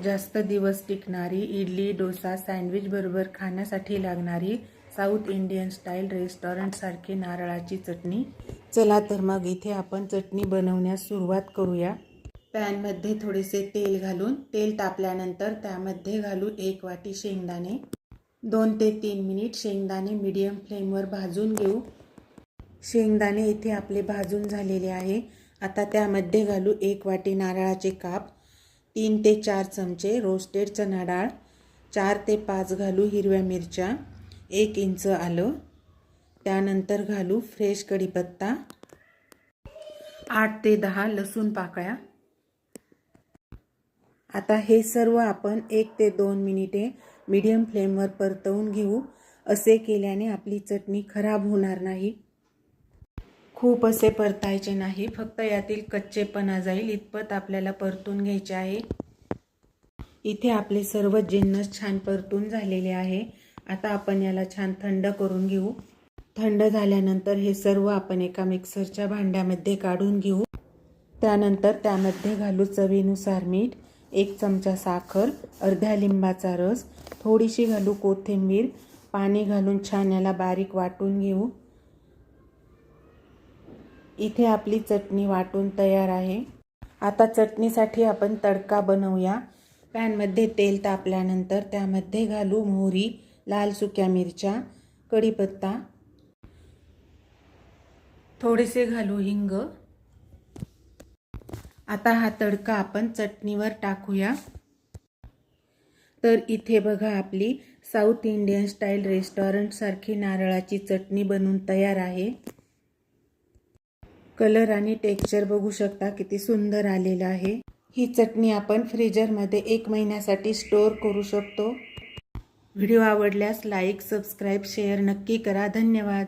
जास्त दिवस टिकणारी इडली, डोसा, सँडविच बरोबर खाण्यासाठी लागणारी साऊथ इंडियन स्टाईल रेस्टॉरंटसारखी नारळाची चटणी। चला तर मग इथे आपण चटणी बनवण्यास सुरुवात करूया। पॅनमध्ये थोडेसे तेल घालून तेल तापल्यानंतर त्यामध्ये घालू 1 वाटी शेंगदाणे। 2 ते 3 मिनिट शेंगदाणे मीडियम फ्लेमवर भाजून घेऊ। शेंगदाणे इथे आपले भाजून झालेले आहे। आता त्यामध्ये घालू 1 वाटी नारळाचे काप, 3 ते 4 चमचे रोस्टेड चणा डाळ, 4 ते 5 घालू हिरव्या मिरच्या, 1 इंच आलं, त्यानंतर घालू फ्रेश कढीपत्ता, 8 ते 10 लसूण पाकळ्या। आता हे सर्व आपण 1 ते 2 मिनिटे मीडियम फ्लेमवर परतवून घेऊ। असे केल्याने आपली चटणी खराब होणार नाही। खूप असे परतायचे नाही, फक्त यातील कच्चेपणा जाईल इतपत आपल्याला परतून घ्यायचे आहे। इथे आपले सर्व जिन्नस छान परतून झालेले आहे। आता आपण याला छान थंड करून घेऊ। थंड झाल्यानंतर हे सर्व आपण एका मिक्सरच्या भांड्यामध्ये काढून घेऊ। त्यानंतर त्यामध्ये घालू चवीनुसार मीठ, 1 चमचा साखर, अर्ध्या लिंबाचा रस, थोडीशी घालू कोथिंबीर, पाणी घालून छान याला बारीक वाटून घेऊ। इथे आपली चटणी वाटून तयार आहे। आता चटणीसाठी आपण तडका बनवूया। पॅनमध्ये तेल तापल्यानंतर त्यामध्ये घालू मोहरी, लाल सुक्या मिरच्या, कढीपत्ता, थोडेसे घालू हिंग। आता हा तडका आपण चटणीवर टाकूया। तर इथे बघा आपली साऊथ इंडियन स्टाईल रेस्टॉरंट सारखी नारळाची चटणी बनून तयार आहे। कलर आणि टेक्स्चर बघू शकता किती सुंदर आलेला आहे। ही चटणी आपण फ्रीजरमध्ये 1 महिन्यासाठी स्टोअर करू शकतो। व्हिडिओ आवडल्यास लाईक, सबस्क्राईब, शेअर नक्की करा। धन्यवाद।